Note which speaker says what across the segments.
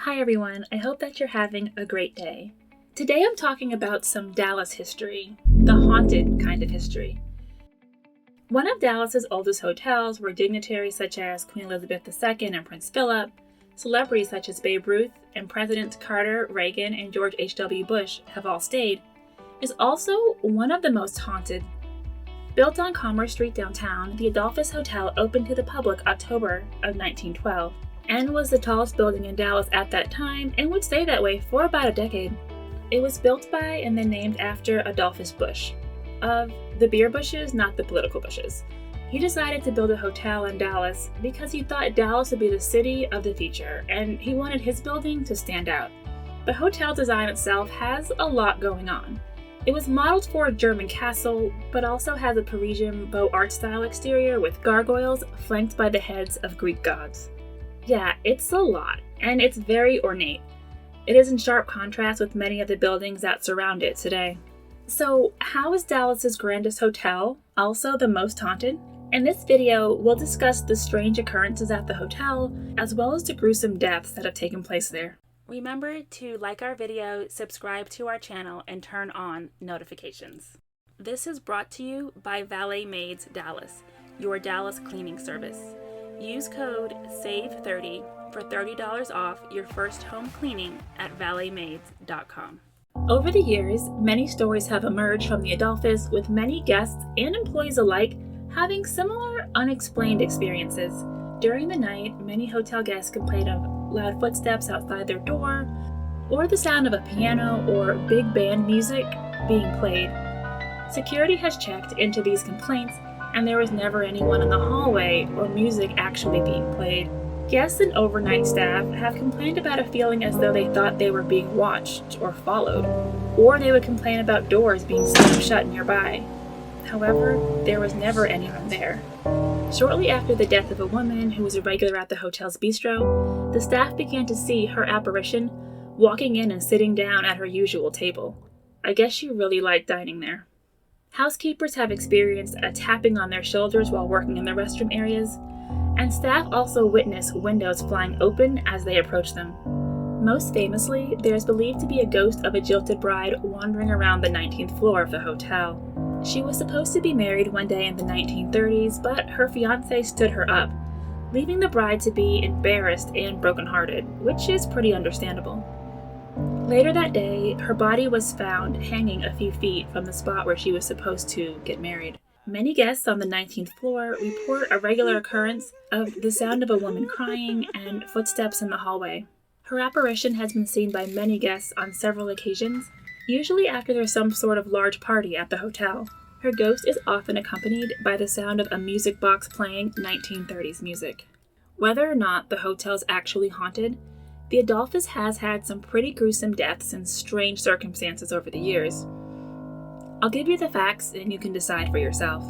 Speaker 1: Hi everyone, I hope that you're having a great day. Today I'm talking about some Dallas history, the haunted kind of history. One of Dallas's oldest hotels where dignitaries such as Queen Elizabeth II and Prince Philip, celebrities such as Babe Ruth, and Presidents Carter, Reagan, and George H.W. Bush have all stayed, is also one of the most haunted. Built on Commerce Street downtown, the Adolphus Hotel opened to the public October of 1912. And was the tallest building in Dallas at that time and would stay that way for about a decade. It was built by and then named after Adolphus Busch, of the beer bushes, not the political bushes. He decided to build a hotel in Dallas because he thought Dallas would be the city of the future, and he wanted his building to stand out. The hotel design itself has a lot going on. It was modeled for a German castle, but also has a Parisian Beaux Arts style exterior with gargoyles flanked by the heads of Greek gods. Yeah, it's a lot, and it's very ornate. It is in sharp contrast with many of the buildings that surround it today. So, how is Dallas's grandest hotel also the most haunted? In this video, we'll discuss the strange occurrences at the hotel, as well as the gruesome deaths that have taken place there. Remember to like our video, subscribe to our channel, and turn on notifications. This is brought to you by Maids Dallas, your Dallas cleaning service. Use code SAVE30 for $30 off your first home cleaning at valleyMaids.com. Over the years, many stories have emerged from the Adolphus, with many guests and employees alike having similar unexplained experiences. During the night, many hotel guests complained of loud footsteps outside their door, or the sound of a piano or big band music being played. Security has checked into these complaints, and there was never anyone in the hallway or music actually being played. Guests and overnight staff have complained about a feeling as though they thought they were being watched or followed, or they would complain about doors being slammed shut nearby. However, there was never anyone there. Shortly after the death of a woman who was a regular at the hotel's bistro, the staff began to see her apparition walking in and sitting down at her usual table. I guess she really liked dining there. Housekeepers have experienced a tapping on their shoulders while working in the restroom areas, and staff also witness windows flying open as they approach them. Most famously, there is believed to be a ghost of a jilted bride wandering around the 19th floor of the hotel. She was supposed to be married one day in the 1930s, but her fiancé stood her up, leaving the bride to be embarrassed and brokenhearted, which is pretty understandable. Later that day, her body was found hanging a few feet from the spot where she was supposed to get married. Many guests on the 19th floor report a regular occurrence of the sound of a woman crying and footsteps in the hallway. Her apparition has been seen by many guests on several occasions, usually after there's some sort of large party at the hotel. Her ghost is often accompanied by the sound of a music box playing 1930s music. Whether or not the hotel's actually haunted, the Adolphus has had some pretty gruesome deaths in strange circumstances over the years. I'll give you the facts and you can decide for yourself.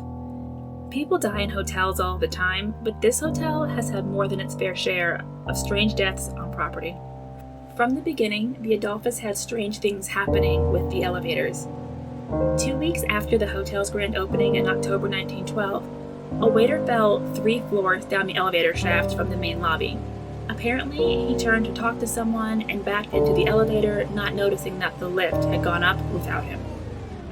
Speaker 1: People die in hotels all the time, but this hotel has had more than its fair share of strange deaths on property. From the beginning, the Adolphus had strange things happening with the elevators. 2 weeks after the hotel's grand opening in October 1912, a waiter fell 3 floors down the elevator shaft from the main lobby. Apparently, he turned to talk to someone and backed into the elevator, not noticing that the lift had gone up without him.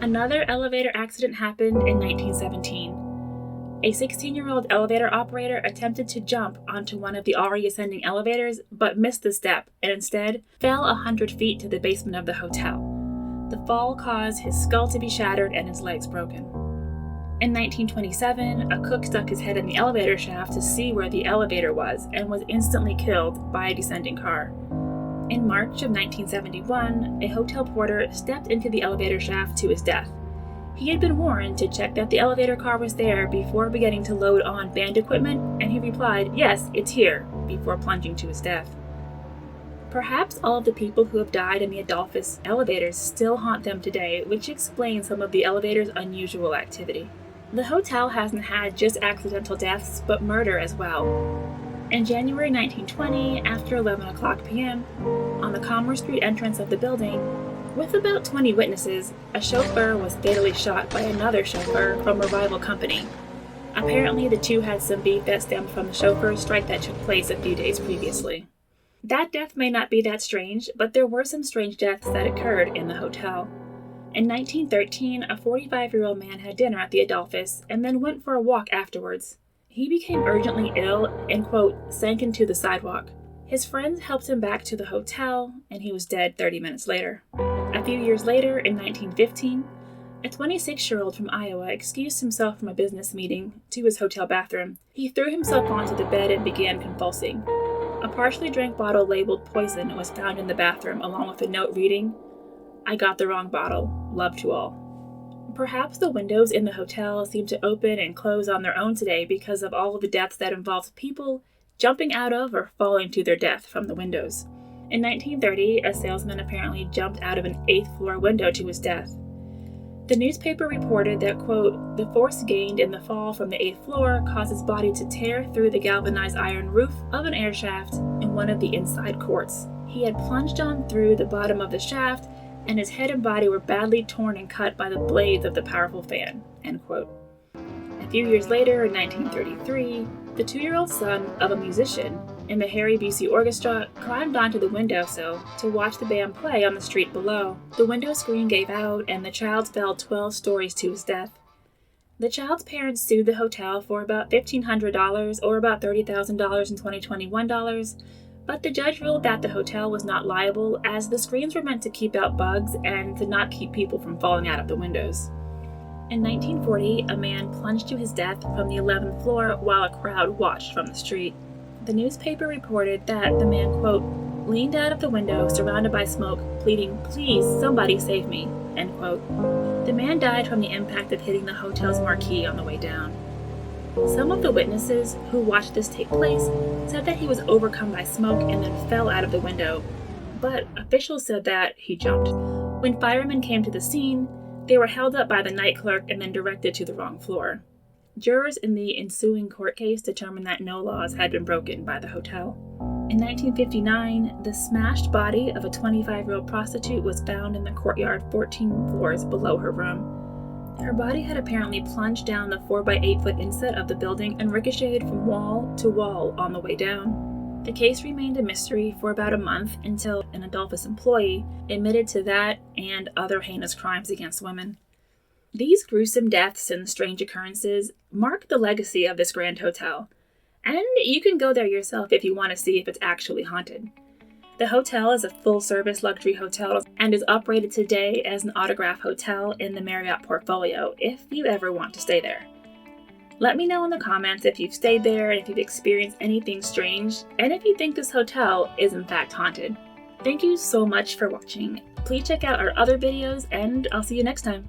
Speaker 1: Another elevator accident happened in 1917. A 16-year-old elevator operator attempted to jump onto one of the already ascending elevators, but missed the step and instead fell 100 feet to the basement of the hotel. The fall caused his skull to be shattered and his legs broken. In 1927, a cook stuck his head in the elevator shaft to see where the elevator was and was instantly killed by a descending car. In March of 1971, a hotel porter stepped into the elevator shaft to his death. He had been warned to check that the elevator car was there before beginning to load on band equipment, and he replied, "Yes, it's here," before plunging to his death. Perhaps all of the people who have died in the Adolphus elevators still haunt them today, which explains some of the elevator's unusual activity. The hotel hasn't had just accidental deaths, but murder as well. In January 1920, after 11 o'clock p.m., on the Commerce Street entrance of the building, with about 20 witnesses, a chauffeur was fatally shot by another chauffeur from a rival company. Apparently, the two had some beef that stemmed from the chauffeur's strike that took place a few days previously. That death may not be that strange, but there were some strange deaths that occurred in the hotel. In 1913, a 45-year-old man had dinner at the Adolphus and then went for a walk afterwards. He became urgently ill and, quote, sank into the sidewalk. His friends helped him back to the hotel, and he was dead 30 minutes later. A few years later, in 1915, a 26-year-old from Iowa excused himself from a business meeting to his hotel bathroom. He threw himself onto the bed and began convulsing. A partially drank bottle labeled poison was found in the bathroom, along with a note reading, "I got the wrong bottle. Love to all." Perhaps the windows in the hotel seem to open and close on their own today because of all of the deaths that involved people jumping out of or falling to their death from the windows. In 1930, a salesman apparently jumped out of an 8th floor window to his death. The newspaper reported that, quote, "the force gained in the fall from the 8th floor caused his body to tear through the galvanized iron roof of an air shaft in one of the inside courts. He had plunged on through the bottom of the shaft, and his head and body were badly torn and cut by the blades of the powerful fan," end quote. A few years later, in 1933, the 2-year-old son of a musician in the Harry B.C. Orchestra climbed onto the windowsill to watch the band play on the street below. The window screen gave out, and the child fell 12 stories to his death. The child's parents sued the hotel for about $1,500 or about $30,000 in 2021 dollars, but the judge ruled that the hotel was not liable as the screens were meant to keep out bugs and to not keep people from falling out of the windows. In 1940, a man plunged to his death from the 11th floor while a crowd watched from the street. The newspaper reported that the man, quote, leaned out of the window surrounded by smoke, pleading, "Please, somebody save me," end quote. The man died from the impact of hitting the hotel's marquee on the way down. Some of the witnesses who watched this take place said that he was overcome by smoke and then fell out of the window, but officials said that he jumped. When firemen came to the scene, they were held up by the night clerk and then directed to the wrong floor. Jurors in the ensuing court case determined that no laws had been broken by the hotel. In 1959, the smashed body of a 25-year-old prostitute was found in the courtyard 14 floors below her room. Her body had apparently plunged down the 4x8-foot inset of the building and ricocheted from wall to wall on the way down. The case remained a mystery for about a month until an Adolphus employee admitted to that and other heinous crimes against women. These gruesome deaths and strange occurrences mark the legacy of this grand hotel, and you can go there yourself if you want to see if it's actually haunted. The hotel is a full-service luxury hotel and is operated today as an autograph hotel in the Marriott portfolio if you ever want to stay there. Let me know in the comments if you've stayed there and if you've experienced anything strange, and if you think this hotel is in fact haunted. Thank you so much for watching. Please check out our other videos, and I'll see you next time.